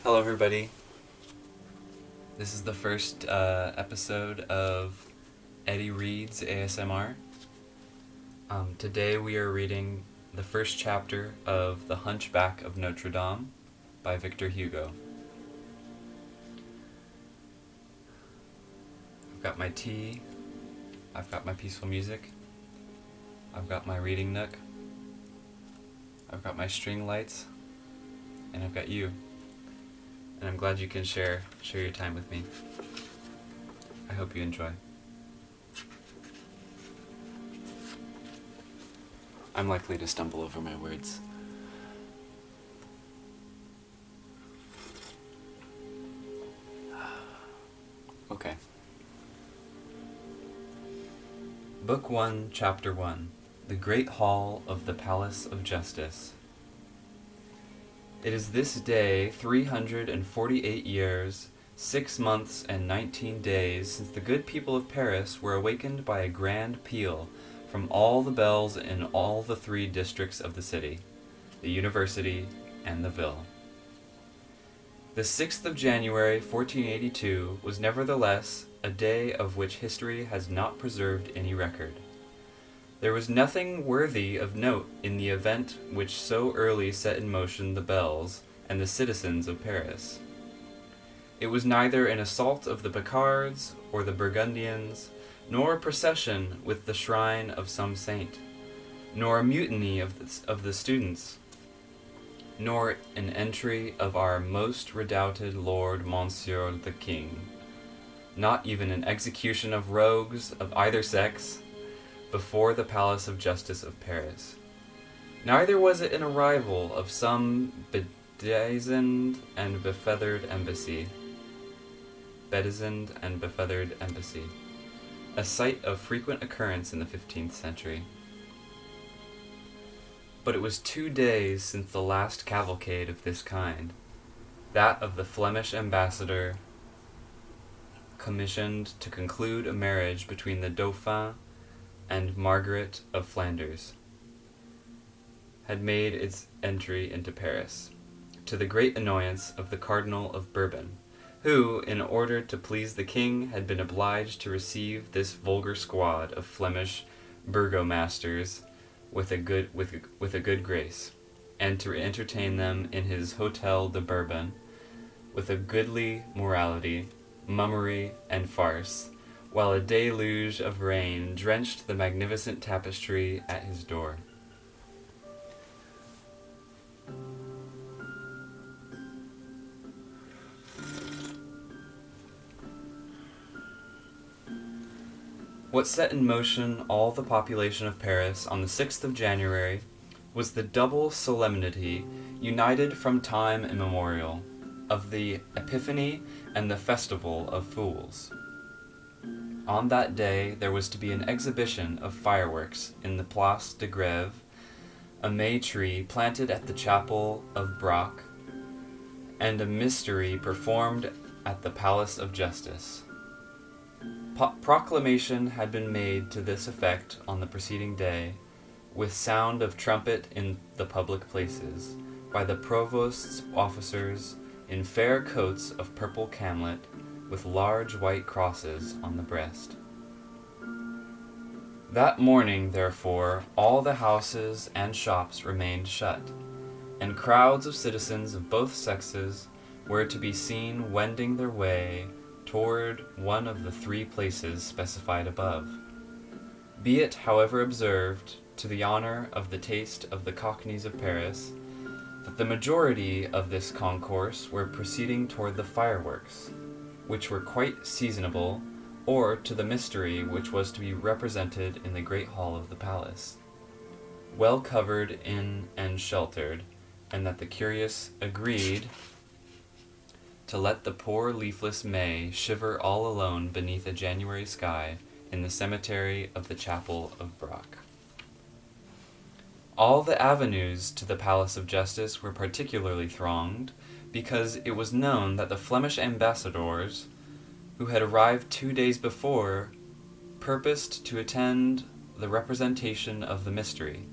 Hello, everybody. This is the first episode of EddieRead's ASMR. Today we are reading the first chapter of The Hunchback of Notre Dame by Victor Hugo. I've got my tea, I've got my peaceful music, I've got my reading nook, I've got my string lights, and I've got you. And I'm glad you can share your time with me. I hope you enjoy. I'm likely to stumble over my words. Okay. Book 1, Chapter 1. The Great Hall of the Palace of Justice. It is this day 348 years, 6 months and 19 days since the good people of Paris were awakened by a grand peal from all the bells in all the 3 districts of the city, the university, and the ville. The 6th of January, 1482, was nevertheless a day of which history has not preserved any record. There was nothing worthy of note in the event which so early set in motion the bells and the citizens of Paris. It was neither an assault of the Picards or the Burgundians, nor a procession with the shrine of some saint, nor a mutiny of the students, nor an entry of our most redoubted Lord Monsieur the King, not even an execution of rogues of either sex, before the Palace of Justice of Paris. Neither was it an arrival of some bedizened and befeathered embassy, a sight of frequent occurrence in the 15th century. But it was 2 days since the last cavalcade of this kind, that of the Flemish ambassador commissioned to conclude a marriage between the Dauphin and Margaret of Flanders, had made its entry into Paris, to the great annoyance of the Cardinal of Bourbon, who, in order to please the king, had been obliged to receive this vulgar squad of Flemish burgomasters with a good grace, and to entertain them in his Hôtel de Bourbon with a goodly morality, mummery, and farce, while a deluge of rain drenched the magnificent tapestry at his door. What set in motion all the population of Paris on the 6th of January was the double solemnity, united from time immemorial, of the Epiphany and the Festival of Fools. On that day there was to be an exhibition of fireworks in the Place de Grève, a May tree planted at the chapel of Braque, and a mystery performed at the Palace of Justice. Proclamation had been made to this effect on the preceding day, with sound of trumpet in the public places, by the provost's officers in fair coats of purple camlet, with large white crosses on the breast. That morning, therefore, all the houses and shops remained shut, and crowds of citizens of both sexes were to be seen wending their way toward one of the 3 places specified above. Be it, however, observed, to the honor of the taste of the cockneys of Paris, that the majority of this concourse were proceeding toward the fireworks, which were quite seasonable, or to the mystery which was to be represented in the great hall of the palace, well covered in and sheltered, and that the curious agreed to let the poor leafless May shiver all alone beneath a January sky in the cemetery of the chapel of Braque. All the avenues to the Palace of Justice were particularly thronged, because it was known that the Flemish ambassadors, who had arrived 2 days before, purposed to attend the representation of the mystery,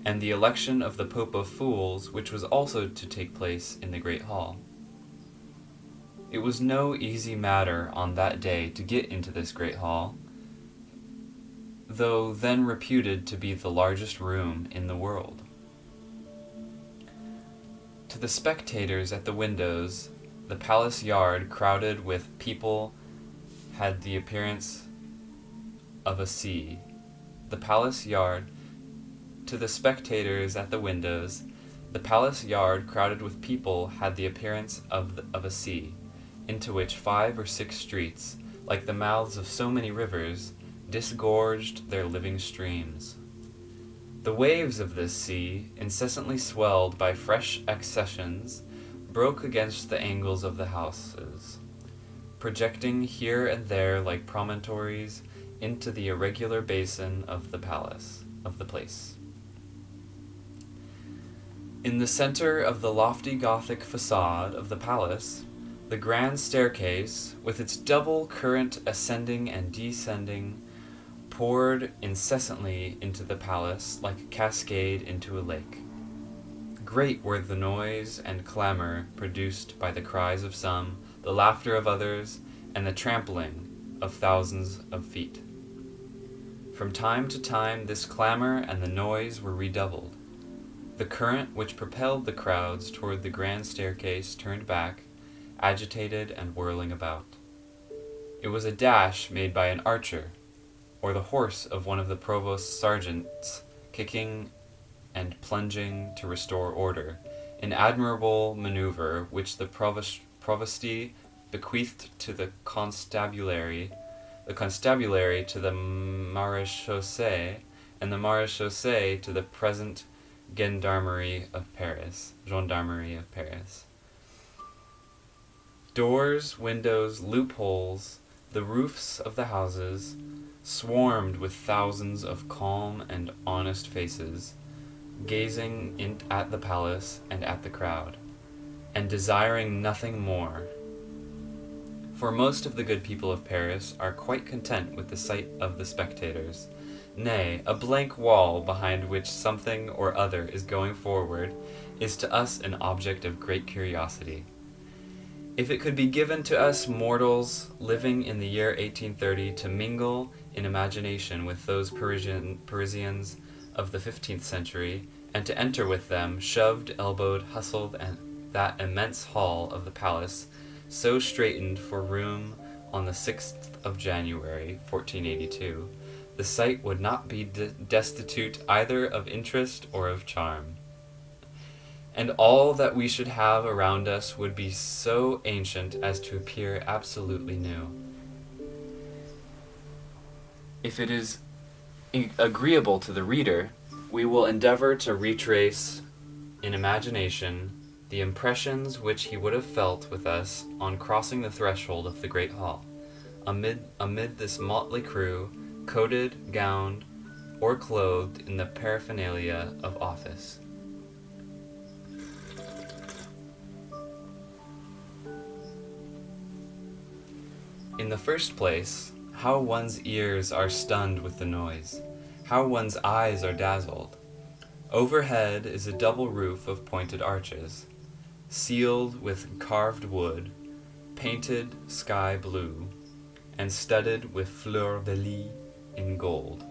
and the election of the Pope of Fools, which was also to take place in the Great Hall. It was no easy matter on that day to get into this great hall, though then reputed to be the largest room in the world. To the spectators at the windows, the palace yard crowded with people had the appearance of a sea. The palace yard, to the spectators at the windows, the palace yard crowded with people had the appearance of a sea, into which 5 or 6 streets, like the mouths of so many rivers, disgorged their living streams. The waves of this sea, incessantly swelled by fresh accessions, broke against the angles of the houses, projecting here and there like promontories into the irregular basin of the place. In the center of the lofty Gothic facade of the palace, the grand staircase, with its double current ascending and descending, poured incessantly into the palace like a cascade into a lake. Great were the noise and clamor produced by the cries of some, the laughter of others, and the trampling of thousands of feet. From time to time this clamor and the noise were redoubled. The current which propelled the crowds toward the grand staircase turned back, agitated and whirling about. It was a dash made by an archer, or the horse of one of the provost's sergeants, kicking and plunging to restore order, an admirable maneuver which the provosty bequeathed to the constabulary to the maréchaussée, and the maréchaussée to the present gendarmerie of Paris. Doors, windows, loopholes, the roofs of the houses, swarmed with thousands of calm and honest faces, gazing at the palace and at the crowd, and desiring nothing more. For most of the good people of Paris are quite content with the sight of the spectators. Nay, a blank wall behind which something or other is going forward is to us an object of great curiosity. If it could be given to us mortals living in the year 1830 to mingle in imagination with those Parisians of the 15th century, and to enter with them, shoved, elbowed, hustled, and that immense hall of the palace, so straitened for room on the 6th of January, 1482, the sight would not be destitute either of interest or of charm. And all that we should have around us would be so ancient as to appear absolutely new. If it is agreeable to the reader, we will endeavor to retrace in imagination the impressions which he would have felt with us on crossing the threshold of the great hall, amid this motley crew, coated, gowned, or clothed in the paraphernalia of office. In the first place, how one's ears are stunned with the noise, how one's eyes are dazzled. Overhead is a double roof of pointed arches, sealed with carved wood, painted sky blue, and studded with fleurs-de-lis in gold.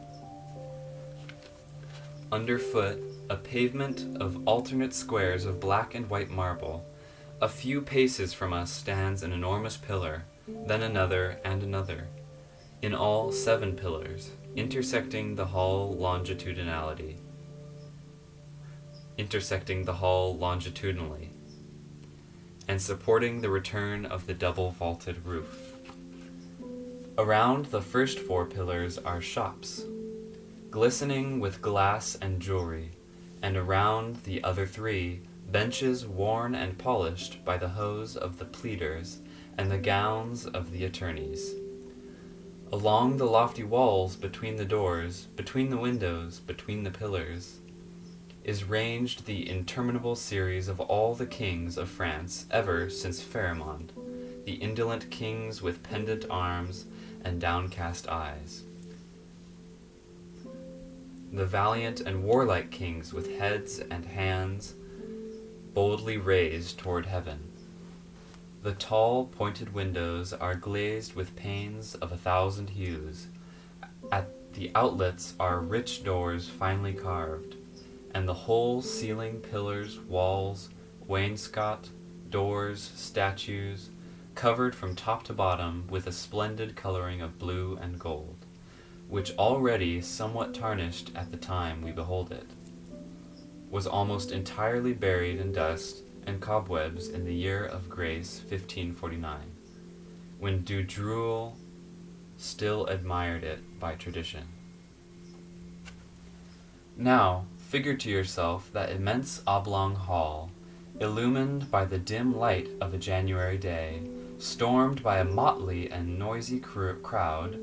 Underfoot, a pavement of alternate squares of black and white marble. A few paces from us stands an enormous pillar, then another and another. In all 7 pillars, intersecting the hall longitudinally, and supporting the return of the double vaulted roof. Around the first 4 pillars are shops, glistening with glass and jewelry, and around the other 3, benches worn and polished by the hose of the pleaders and the gowns of the attorneys. Along the lofty walls between the doors, between the windows, between the pillars, is ranged the interminable series of all the kings of France ever since Pharamond, the indolent kings with pendant arms and downcast eyes, the valiant and warlike kings with heads and hands boldly raised toward heaven, The tall, pointed windows are glazed with panes of 1,000 hues. At the outlets are rich doors finely carved, and the whole ceiling, pillars, walls, wainscot, doors, statues, covered from top to bottom with a splendid coloring of blue and gold, which already somewhat tarnished at the time we behold it, was almost entirely buried in dust and cobwebs in the year of grace 1549, when Dudruel still admired it by tradition. Now, figure to yourself that immense oblong hall, illumined by the dim light of a January day, stormed by a motley and noisy crowd,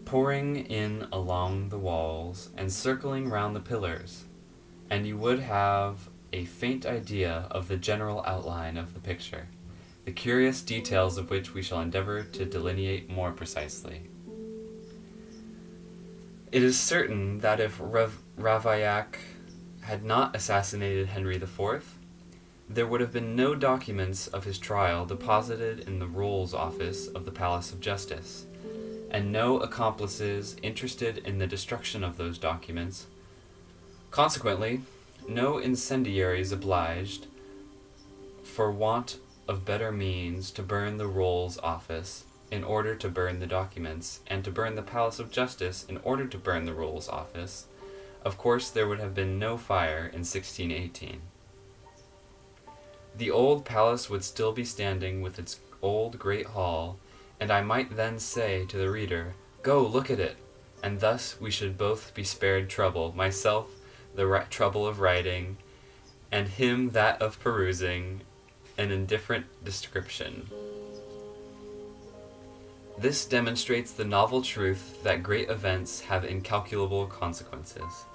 pouring in along the walls and circling round the pillars, and you would have a faint idea of the general outline of the picture, the curious details of which we shall endeavor to delineate more precisely. It is certain that if Ravaillac had not assassinated Henry IV, there would have been no documents of his trial deposited in the Rolls Office of the Palace of Justice, and no accomplices interested in the destruction of those documents. Consequently, no incendiaries obliged, for want of better means, to burn the Rolls Office in order to burn the documents, and to burn the Palace of Justice in order to burn the Rolls Office. Of course, there would have been no fire in 1618. The old palace would still be standing with its old great hall, and I might then say to the reader, "Go, look at it," and thus we should both be spared trouble, myself the trouble of writing, and him that of perusing an indifferent description. This demonstrates the novel truth that great events have incalculable consequences.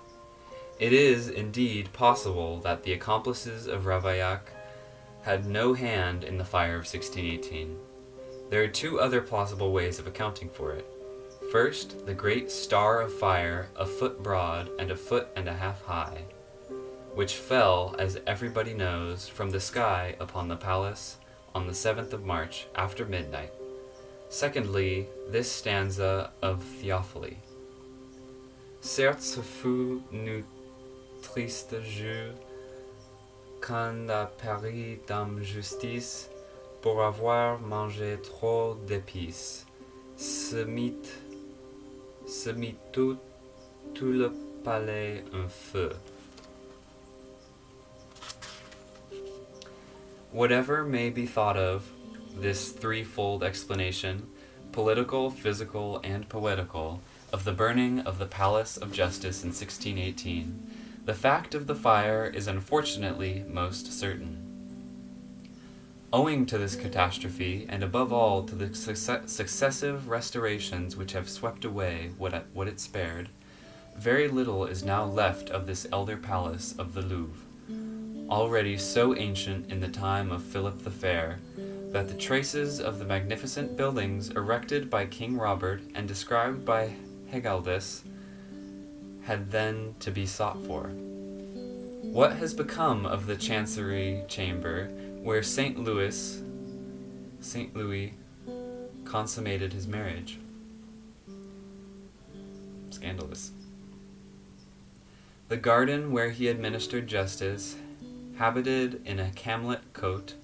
It is, indeed, possible that the accomplices of Ravaillac had no hand in the fire of 1618. There are two other plausible ways of accounting for it. First, the great star of fire, a foot broad and a foot and a half high, which fell, as everybody knows, from the sky upon the palace on the 7th of March, after midnight. Secondly, this stanza of Theophile. Certes ce fut une triste jour, quand à Paris dame justice, pour avoir mangé trop d'épices, se mit tout le palais en feu. Whatever may be thought of this threefold explanation, political, physical, and poetical, of the burning of the Palace of Justice in 1618, the fact of the fire is unfortunately most certain. Owing to this catastrophe, and above all to the successive restorations which have swept away what it spared, very little is now left of this elder palace of the Louvre, already so ancient in the time of Philip the Fair, that the traces of the magnificent buildings erected by King Robert and described by Hegaldus had then to be sought for. What has become of the Chancery Chamber, where St. Louis consummated his marriage? Scandalous. The garden where he administered justice, habited in a camlet coat,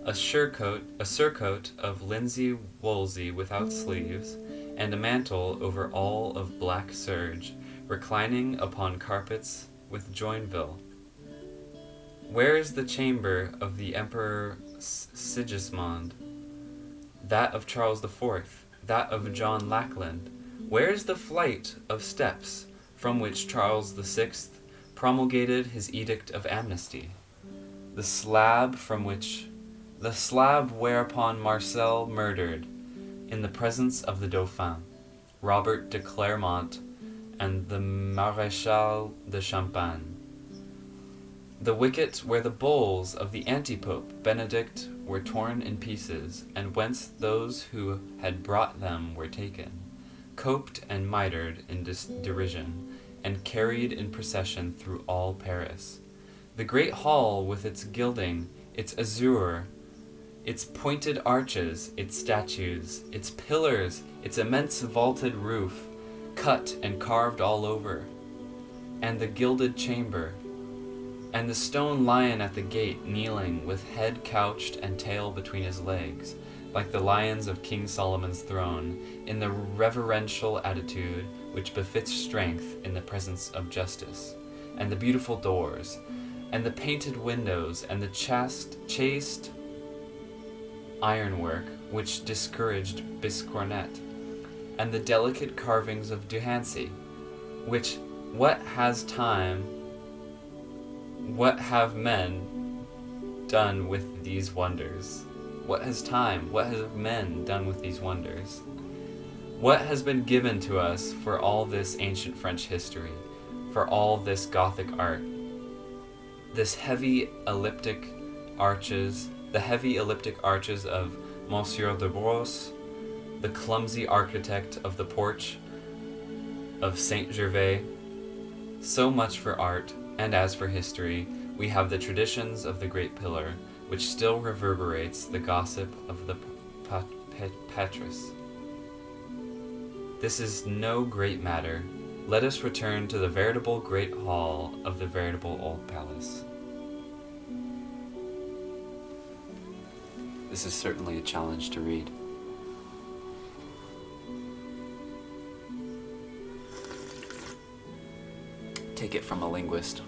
a surcoat of linsey woolsey without sleeves, and a mantle over all of black serge, reclining upon carpets with Joinville. Where is the chamber of the Emperor Sigismund, that of Charles IV, that of John Lackland? Where is the flight of steps from which Charles VI promulgated his edict of amnesty? The slab whereupon Marcel murdered, in the presence of the Dauphin, Robert de Clermont, and the Maréchal de Champagne. The wicket where the bulls of the anti-pope Benedict were torn in pieces, and whence those who had brought them were taken, coped and mitred in derision, and carried in procession through all Paris. The great hall with its gilding, its azure, its pointed arches, its statues, its pillars, its immense vaulted roof, cut and carved all over, and the gilded chamber, and the stone lion at the gate kneeling with head couched and tail between his legs, like the lions of King Solomon's throne, in the reverential attitude which befits strength in the presence of justice, and the beautiful doors, and the painted windows, and the chaste ironwork which discouraged Biscornet, and the delicate carvings of Duhansey, which what have men done with these wonders? What have men done with these wonders? What has been given to us for all this ancient French history, for all this Gothic art? The heavy elliptic arches of Monsieur de Brosse, the clumsy architect of the porch of Saint Gervais. So much for art, and as for history, we have the traditions of the Great Pillar, which still reverberates the gossip of the Patris. This is no great matter. Let us return to the veritable great hall of the veritable old palace. This is certainly a challenge to read. Take it from a linguist.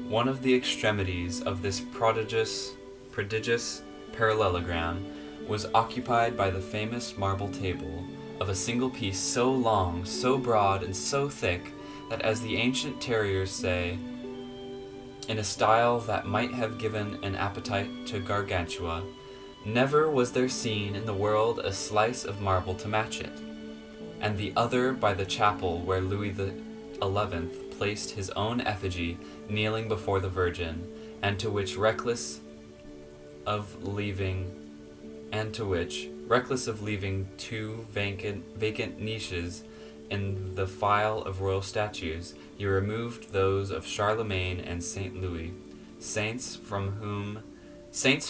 One of the extremities of this prodigious parallelogram was occupied by the famous marble table of a single piece so long, so broad, and so thick that, as the ancient terriers say, in a style that might have given an appetite to Gargantua, never was there seen in the world a slice of marble to match it, and the other by the chapel where Louis XI placed his own effigy kneeling before the Virgin, and to which, reckless of leaving two vacant niches in the file of royal statues, he removed those of Charlemagne and Saint Louis, saints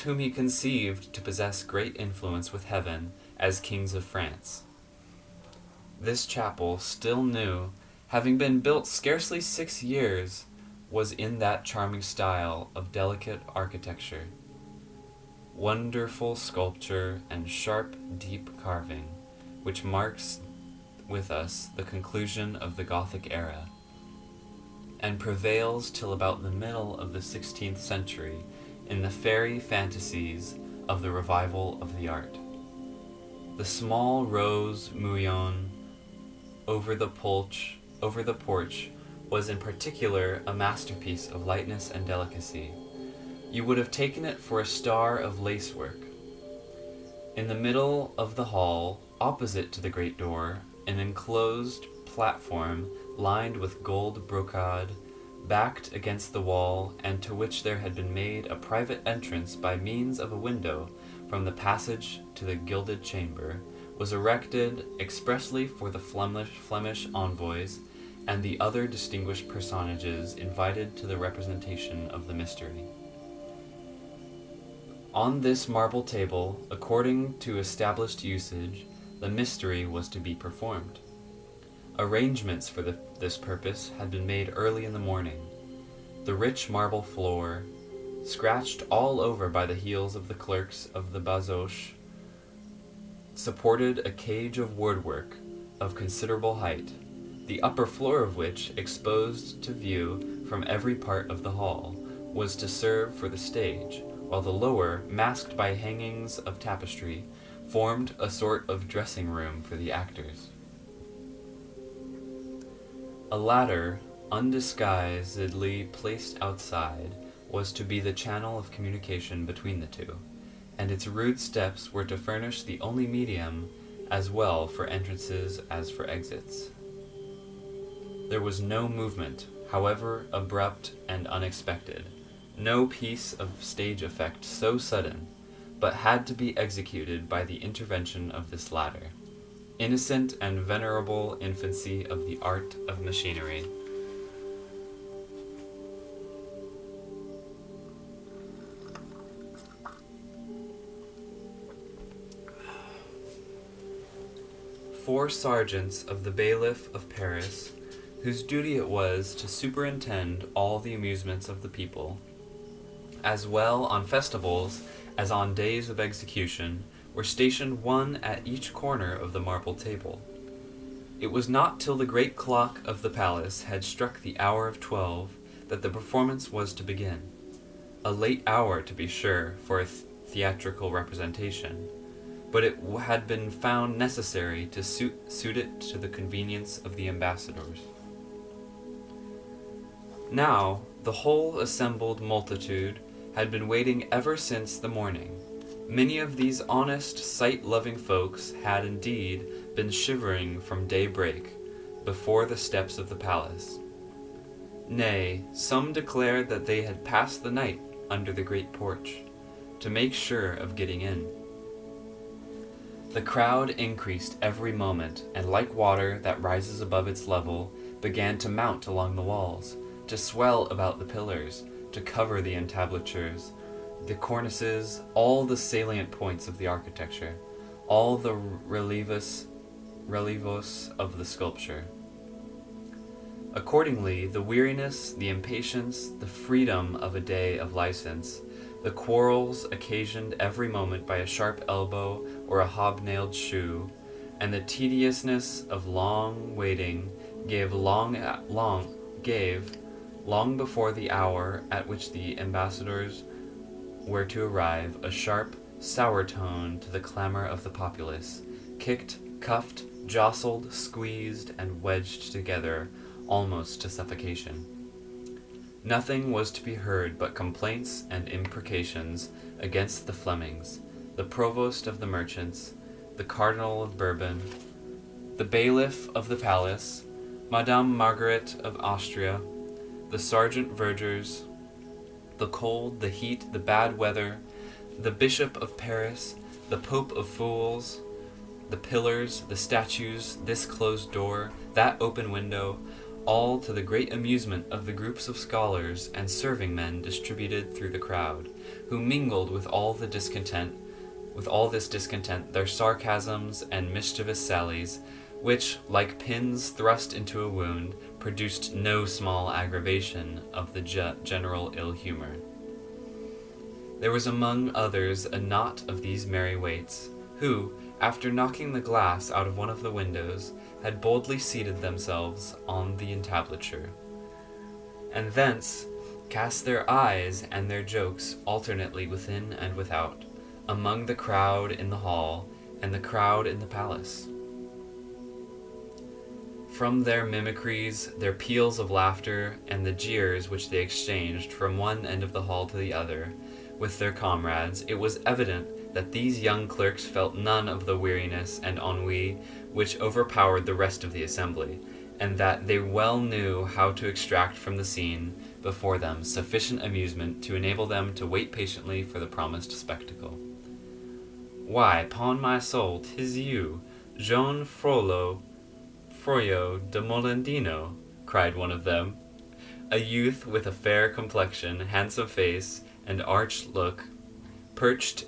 whom he conceived to possess great influence with heaven as kings of France. This chapel, still new, having been built scarcely 6 years, was in that charming style of delicate architecture, wonderful sculpture, and sharp, deep carving, which marks with us the conclusion of the Gothic era, and prevails till about the middle of the 16th century in the fairy fantasies of the revival of the art. The small rose mullion over the porch was in particular a masterpiece of lightness and delicacy. You would have taken it for a star of lacework. In the middle of the hall, opposite to the great door, an enclosed platform lined with gold brocade, backed against the wall, and to which there had been made a private entrance by means of a window from the passage to the gilded chamber, was erected expressly for the Flemish envoys and the other distinguished personages invited to the representation of the mystery. On this marble table, according to established usage, the mystery was to be performed. Arrangements for this purpose had been made early in the morning. The rich marble floor, scratched all over by the heels of the clerks of the bazoche, supported a cage of woodwork of considerable height, the upper floor of which, exposed to view from every part of the hall, was to serve for the stage, while the lower, masked by hangings of tapestry, formed a sort of dressing room for the actors. A ladder, undisguisedly placed outside, was to be the channel of communication between the two, and its rude steps were to furnish the only medium as well for entrances as for exits. There was no movement, however abrupt and unexpected, no piece of stage effect so sudden, but had to be executed by the intervention of this ladder. Innocent and venerable infancy of the art of machinery. 4 sergeants of the bailiff of Paris, whose duty it was to superintend all the amusements of the people, as well on festivals as on days of execution, were stationed one at each corner of the marble table. It was not till the great clock of the palace had struck the hour of 12 that the performance was to begin. A late hour, to be sure, for a theatrical representation, but it had been found necessary to suit it to the convenience of the ambassadors. Now, the whole assembled multitude had been waiting ever since the morning. Many of these honest, sight-loving folks had indeed been shivering from daybreak before the steps of the palace. Nay, some declared that they had passed the night under the great porch, to make sure of getting in. The crowd increased every moment, and like water that rises above its level, began to mount along the walls, to swell about the pillars, to cover the entablatures, the cornices, all the salient points of the architecture, all the relievos of the sculpture. Accordingly, the weariness, the impatience, the freedom of a day of license, the quarrels occasioned every moment by a sharp elbow or a hobnailed shoe, and the tediousness of long waiting gave long before the hour at which the ambassadors were to arrive a sharp, sour tone to the clamor of the populace, kicked, cuffed, jostled, squeezed, and wedged together almost to suffocation. Nothing was to be heard but complaints and imprecations against the Flemings, the provost of the merchants, the cardinal of Bourbon, the bailiff of the palace, Madame Margaret of Austria, the sergeant vergers, the cold, the heat, the bad weather, the bishop of Paris, the pope of fools, the pillars, the statues, this closed door, that open window, all to the great amusement of the groups of scholars and serving men distributed through the crowd, who mingled with all this discontent their sarcasms and mischievous sallies, which, like pins thrust into a wound, produced no small aggravation of the general ill humor. There was among others a knot of these merry waits, who, after knocking the glass out of one of the windows, had boldly seated themselves on the entablature, and thence cast their eyes and their jokes alternately within and without, among the crowd in the hall and the crowd in the palace. From their mimicries, their peals of laughter, and the jeers which they exchanged from one end of the hall to the other with their comrades, it was evident that these young clerks felt none of the weariness and ennui which overpowered the rest of the assembly, and that they well knew how to extract from the scene before them sufficient amusement to enable them to wait patiently for the promised spectacle. "Why, 'pon my soul, 'tis you, Jean Froyo de Molendino," cried one of them, a youth with a fair complexion, handsome face, and arch look, perched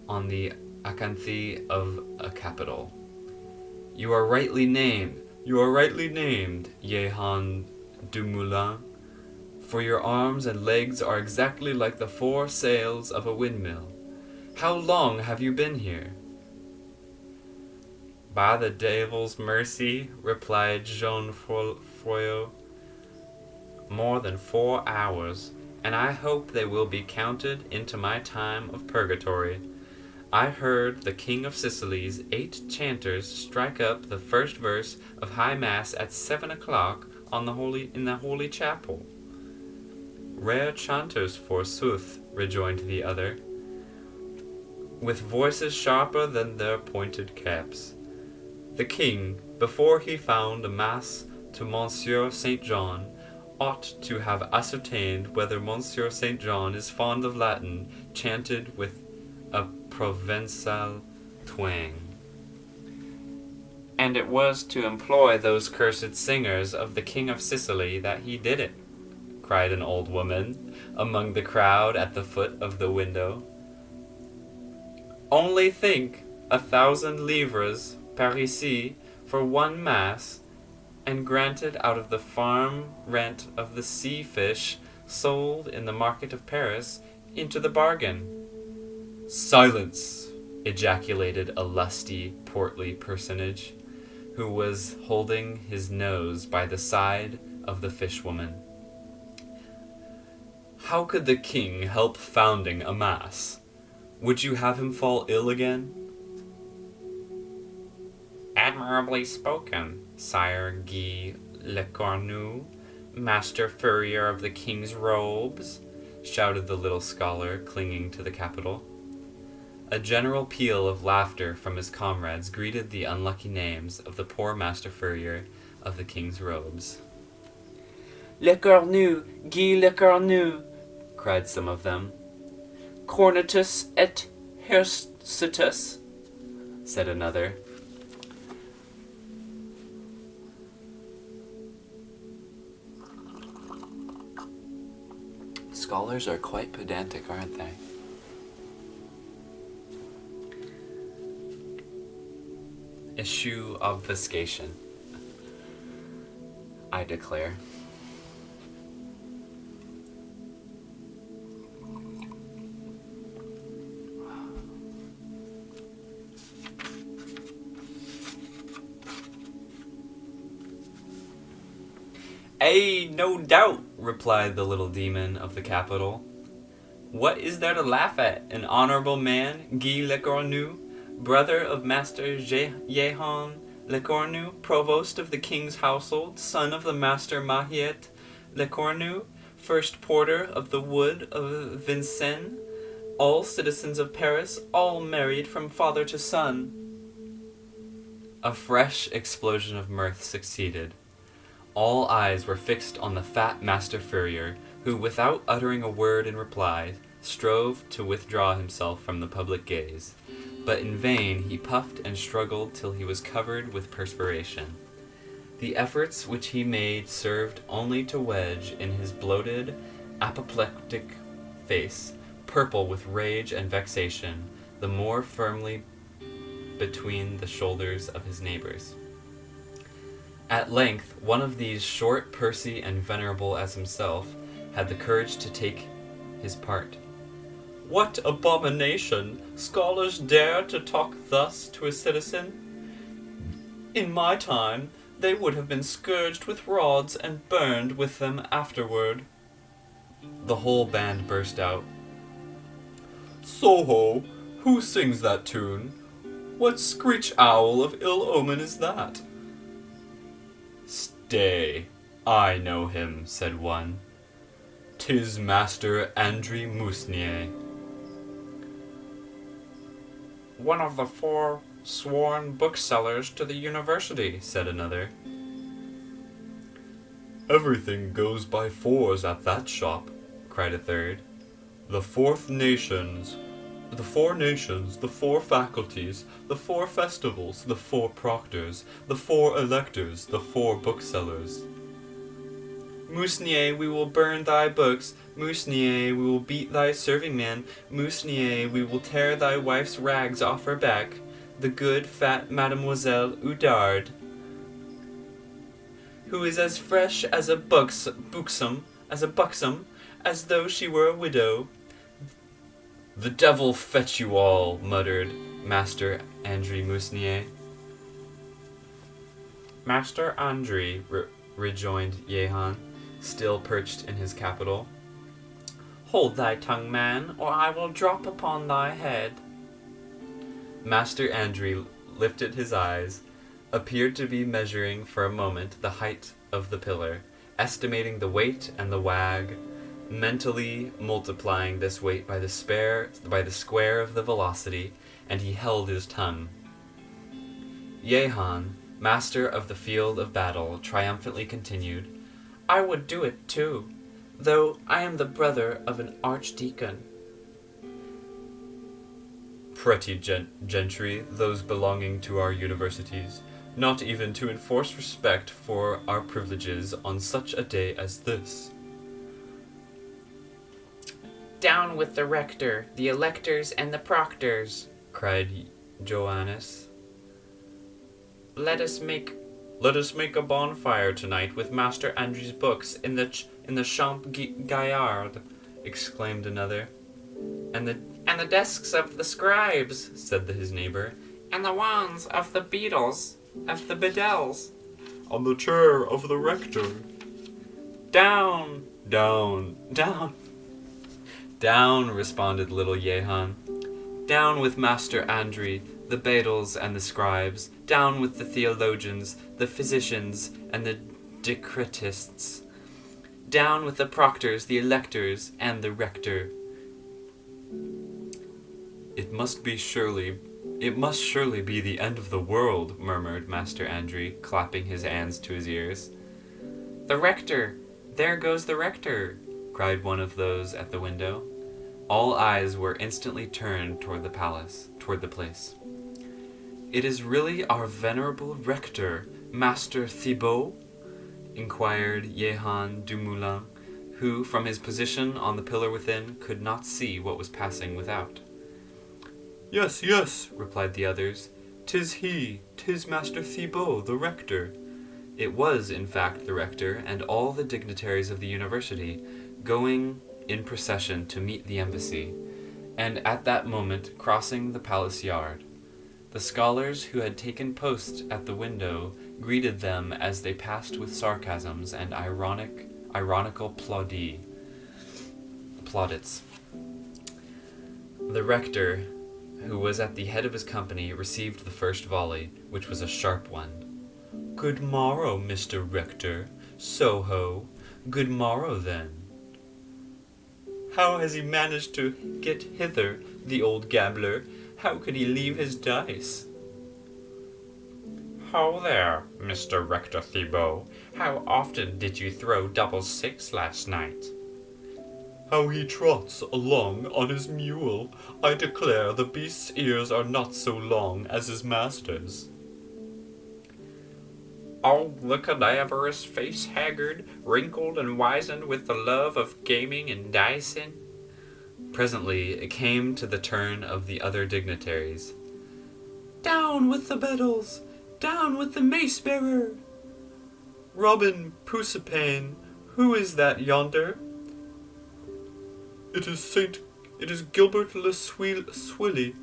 on the acanthe of a capital. You are rightly named, Jehan du Moulin, for your arms and legs are exactly like the 4 sails of a windmill. How long have you been here?" "By the devil's mercy," replied Jean Froyo, "more than 4 hours, and I hope they will be counted into my time of purgatory. I heard the King of Sicily's 8 chanters strike up the first verse of High Mass at 7 o'clock in the Holy Chapel." "Rare chanters, forsooth," rejoined the other, "with voices sharper than their pointed caps. The king, before he found a mass to Monsieur St. John, ought to have ascertained whether Monsieur St. John is fond of Latin chanted with a Provençal twang. And it was to employ those cursed singers of the King of Sicily that he did it," cried an old woman among the crowd at the foot of the window. "Only think, 1,000 livres parisis for one mass, and granted out of the farm rent of the sea fish sold in the market of Paris into the bargain. "Silence!" ejaculated a lusty, portly personage, who was holding his nose by the side of the fishwoman. "How could the king help founding a mass? Would you have him fall ill again?" "Admirably spoken, Sire Guy Le Cornu, Master Furrier of the King's Robes," shouted the little scholar, clinging to the capital. A general peal of laughter from his comrades greeted the unlucky names of the poor Master Furrier of the King's Robes. Le Cornu, Guy Le Cornu, cried some of them. Cornutus et Hircitus, said another. Scholars are quite pedantic, aren't they? Issue obfuscation, I declare. "Ay, no doubt," replied the little demon of the capital. "What is there to laugh at? An honorable man, Guy Le Cornu, brother of Master Jehan Le Cornu, provost of the king's household, son of the Master Mahiet Le Cornu, first porter of the wood of Vincennes, all citizens of Paris, all married from father to son." A fresh explosion of mirth succeeded. All eyes were fixed on the fat Master Furrier, who, without uttering a word in reply, strove to withdraw himself from the public gaze. But in vain he puffed and struggled till he was covered with perspiration. The efforts which he made served only to wedge in his bloated, apoplectic face, purple with rage and vexation, the more firmly between the shoulders of his neighbors. At length, one of these, short, pursy, and venerable as himself, had the courage to take his part. "What abomination! Scholars dare to talk thus to a citizen? In my time, they would have been scourged with rods and burned with them afterward." The whole band burst out. "Soho! Who sings that tune? What screech owl of ill omen is that?" "Stay, I know him," said one. "'Tis Master André Mousnier." "One of the 4 sworn booksellers to the university," said another. "Everything goes by 4s at that shop," cried a third. "The 4 nations, the 4 faculties, the 4 festivals, the 4 proctors, the 4 electors, the 4 booksellers." "Mousnier, we will burn thy books. Mousnier, we will beat thy serving-man. Mousnier, we will tear thy wife's rags off her back. The good, fat Mademoiselle Oudard, who is as fresh as a buxom, as though she were a widow." "The devil fetch you all," muttered Master André Mousnier. "Master André," rejoined Jehan, still perched in his capital, "hold thy tongue, man, or I will drop upon thy head." Master André lifted his eyes, appeared to be measuring for a moment the height of the pillar, estimating the weight and the wag, mentally multiplying this weight by the square of the velocity, and he held his tongue. Jehan, master of the field of battle, triumphantly continued, "I would do it too, though I am the brother of an archdeacon." "Pretty gentry, those belonging to our universities, not even to enforce respect for our privileges on such a day as this." "Down with the rector, the electors, and the proctors," cried Joannes. Let us make a bonfire tonight with Master Andrew's books in the Champ Gaillard, exclaimed another. And the desks of the scribes, said his neighbor, and the wands of the beadles, of the bedels. On the chair of the rector. Down, down, down. Down, responded little Jehan. Down with Master Andrew, the bedels and the scribes. Down with the theologians, the physicians, and the decretists. Down with the proctors, the electors, and the rector. It must surely be the end of the world, murmured Master Andrew, clapping his hands to his ears. The rector! There goes the rector! Cried one of those at the window. All eyes were instantly turned toward the place. It is really our venerable rector, Master Thibault? Inquired Jehan Dumoulin, who, from his position on the pillar within, could not see what was passing without. Yes, yes, replied the others. 'Tis he, 'tis Master Thibault, the rector. It was, in fact, the rector and all the dignitaries of the university, going in procession to meet the embassy, and at that moment crossing the palace yard. The scholars who had taken post at the window greeted them as they passed with sarcasms and ironical plaudits. The rector, who was at the head of his company, received the first volley, which was a sharp one. Good morrow, Mr. Rector. So-ho. Good morrow, then. How has he managed to get hither, the old gambler? How could he leave his dice? Ho there, Mr. Rector Thibault. How often did you throw double six last night? How he trots along on his mule. I declare the beast's ears are not so long as his master's. Oh, the cadaverous face haggard, wrinkled and wizened with the love of gaming and dicing. Presently it came to the turn of the other dignitaries. Down with the bedels! Down with the mace-bearer! Robin Prousipane, who is that yonder? It is Gilbert Le Swilly,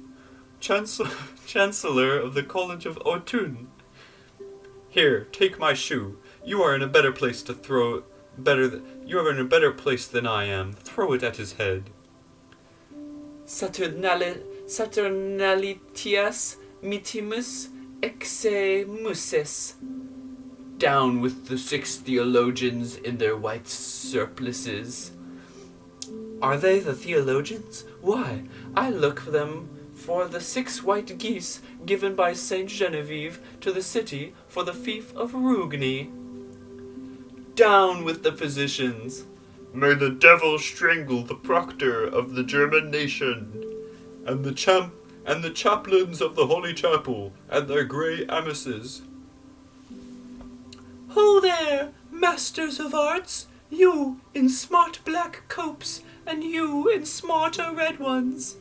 Chancellor of the College of Autun. Here, take my shoe. You are in a better place than I am. Throw it at his head. Saturnalitias mitimus exemuses. Down with the 6 theologians in their white surplices. Are they the theologians? Why, I look for the 6 white geese given by Saint Genevieve to the city for the fief of Rugni. Down with the physicians! May the devil strangle the proctor of the German nation, and the chaplains of the Holy Chapel, and their grey amices. Ho there, masters of arts, you in smart black copes, and you in smarter red ones.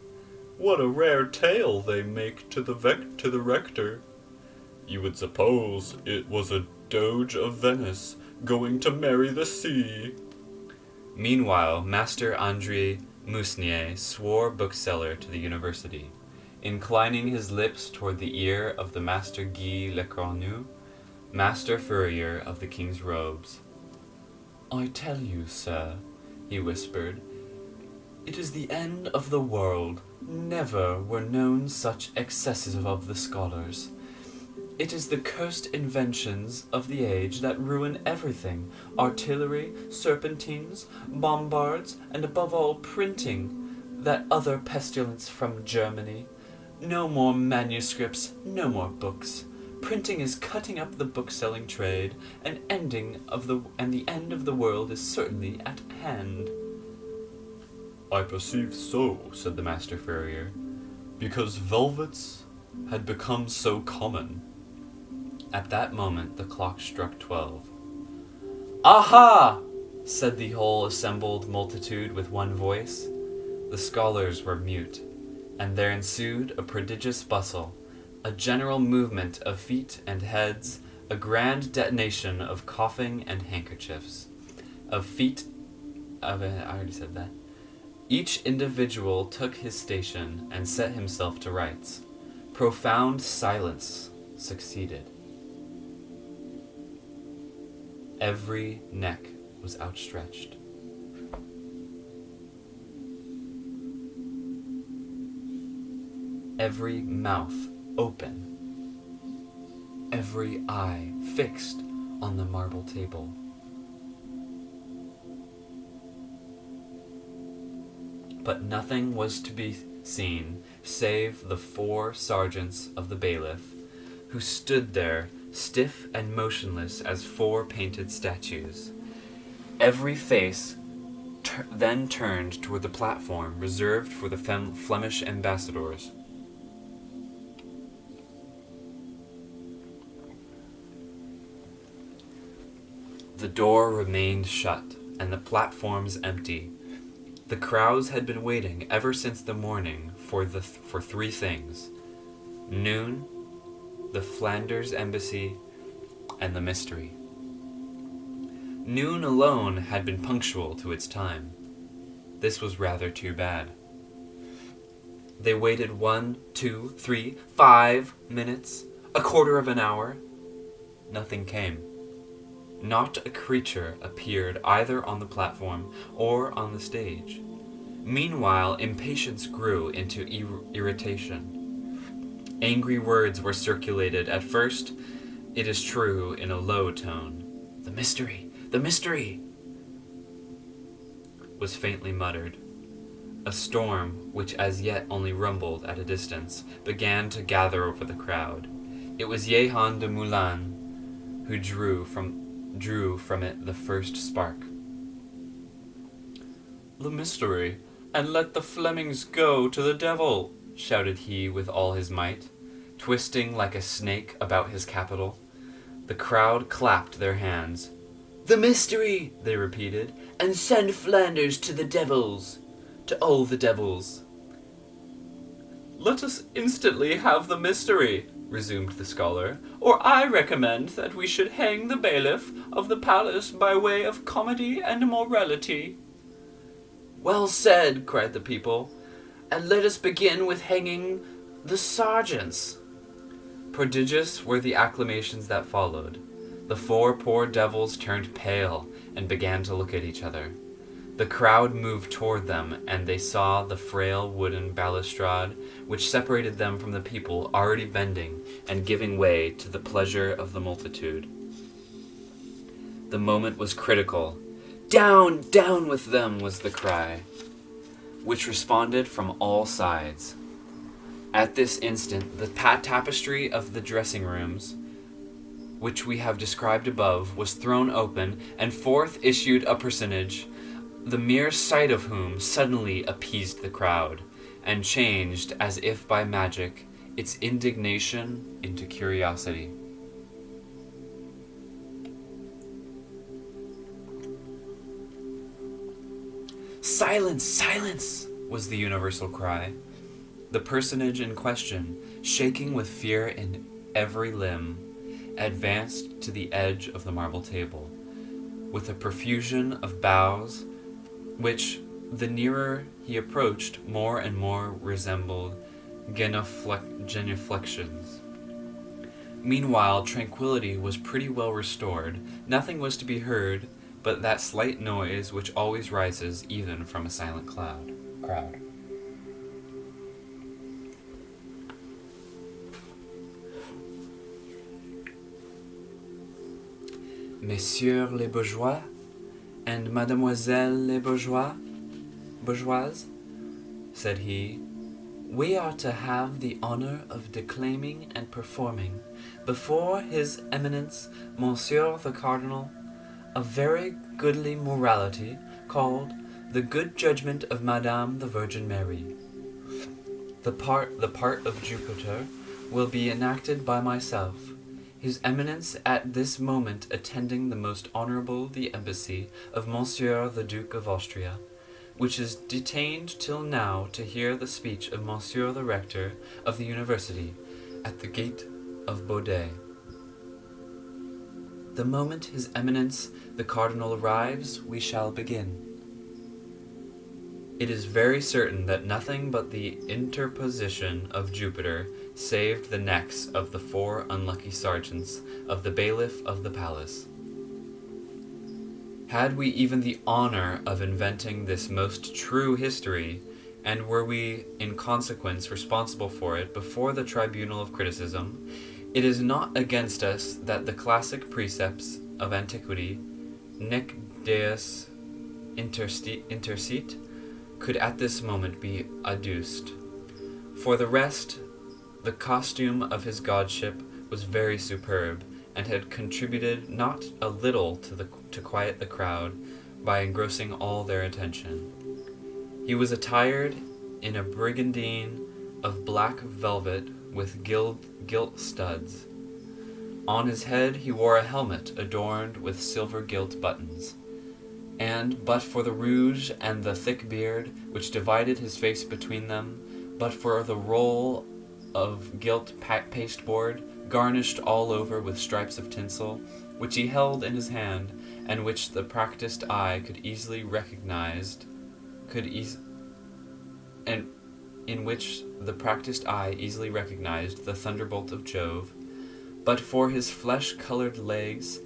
What a rare tale they make to the rector. You would suppose it was a doge of Venice going to marry the sea. Meanwhile, Master André Mousnier swore bookseller to the university, inclining his lips toward the ear of the Master Guy Lecornu, Master Furrier of the King's Robes. I tell you, sir, he whispered, it is the end of the world. Never were known such excesses of the scholars. It is the cursed inventions of the age that ruin everything. Artillery, serpentines, bombards, and above all printing, that other pestilence from Germany. No more manuscripts, no more books. Printing is cutting up the book-selling trade, and the end of the world is certainly at hand. I perceive so, said the Master Furrier, because velvets had become so common. At that moment the clock struck 12. Aha! Said the whole assembled multitude with one voice. The scholars were mute, and there ensued a prodigious bustle. A general movement of feet and heads, a grand detonation of coughing and handkerchiefs. I already said that. Each individual took his station and set himself to rights. Profound silence succeeded. Every neck was outstretched. Every mouth open. Every eye fixed on the marble table. But nothing was to be seen save the 4 sergeants of the bailiff, who stood there stiff and motionless as 4 painted statues. Every face then turned toward the platform reserved for the Flemish ambassadors. The door remained shut, and the platforms empty. The crowds had been waiting ever since the morning for 3 things: noon, the Flanders embassy, and the mystery. Noon alone had been punctual to its time. This was rather too bad. They waited 1, 2, 3, 5 minutes, a quarter of an hour. Nothing came. Not a creature appeared either on the platform or on the stage. Meanwhile, impatience grew into irritation. Angry words were circulated, at first, it is true, in a low tone. "The mystery! The mystery!" was faintly muttered. A storm, which as yet only rumbled at a distance, began to gather over the crowd. It was Jehan de Moulin who drew from it the first spark. "The mystery, and let the Flemings go to the devil!" shouted he with all his might, twisting like a snake about his capital. The crowd clapped their hands. "The mystery!" they repeated, "and send Flanders to the devils, to all the devils." "Let us instantly have the mystery," resumed the scholar, "or I recommend that we should hang the bailiff of the palace by way of comedy and morality." "Well said," cried the people, "and let us begin with hanging the sergeants." Prodigious were the acclamations that followed. The 4 poor devils turned pale and began to look at each other. The crowd moved toward them, and they saw the frail wooden balustrade which separated them from the people already bending and giving way to the pleasure of the multitude. The moment was critical. "Down, down with them!" was the cry, which responded from all sides. At this instant, the tapestry of the dressing rooms, which we have described above, was thrown open, and forth issued a personage, the mere sight of whom suddenly appeased the crowd, and changed, as if by magic, its indignation into curiosity. "Silence! Silence!" was the universal cry. The personage in question, shaking with fear in every limb, advanced to the edge of the marble table, with a profusion of bows, which, the nearer he approached, more and more resembled genuflections. Meanwhile, tranquillity was pretty well restored. Nothing was to be heard but that slight noise which always rises even from a silent crowd. "Messieurs les bourgeois, and mademoiselles les bourgeoises," said he, "we are to have the honor of declaiming and performing before His Eminence Monsieur the Cardinal a very goodly morality called The Good Judgment of Madame the Virgin Mary. The part of Jupiter will be enacted by myself, His Eminence at this moment attending the most honorable the embassy of Monsieur the Duke of Austria, which is detained till now to hear the speech of Monsieur the Rector of the University, at the gate of Baudet. The moment His Eminence the Cardinal arrives, we shall begin. It is very certain that nothing but the interposition of Jupiter saved the necks of the 4 unlucky sergeants of the bailiff of the palace. Had we even the honor of inventing this most true history, and were we in consequence responsible for it before the tribunal of criticism, it is not against us that the classic precepts of antiquity, nec Deus intercit, could at this moment be adduced. For the rest, the costume of his godship was very superb, and had contributed not a little to quiet the crowd by engrossing all their attention. He was attired in a brigandine of black velvet with gilt studs. On his head he wore a helmet adorned with silver gilt buttons, and but for the rouge and the thick beard which divided his face between them, but for the roll of gilt pasteboard garnished all over with stripes of tinsel, which he held in his hand, and which the practiced eye could easily recognized, in which the practiced eye easily recognized the thunderbolt of Jove, but for his flesh-colored legs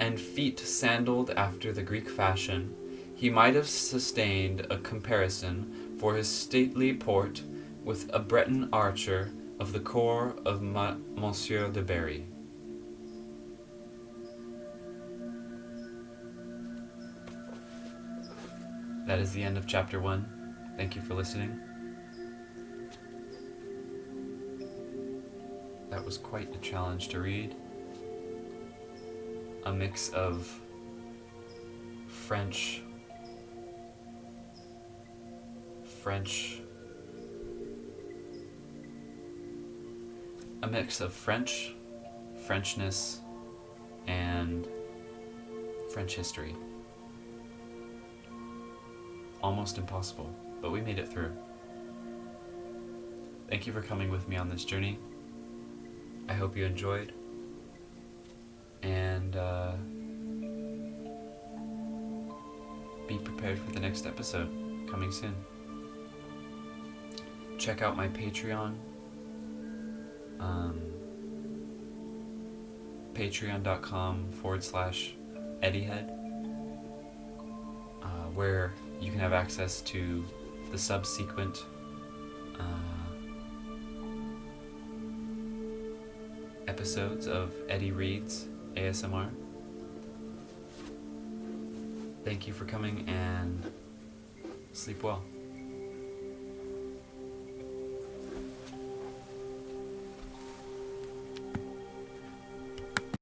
and feet sandaled after the Greek fashion, he might have sustained a comparison for his stately port with a Breton archer of the corps of Monsieur de Berry. That is the end of chapter 1. Thank you for listening. That was quite a challenge to read. A mix of French, Frenchness, and French history. Almost impossible, but we made it through. Thank you for coming with me on this journey. I hope you enjoyed, and be prepared for the next episode coming soon. Check out my Patreon, patreon.com/EddieRead's, where you can have access to the subsequent episodes of EddieRead's ASMR. Thank you for coming, and sleep well.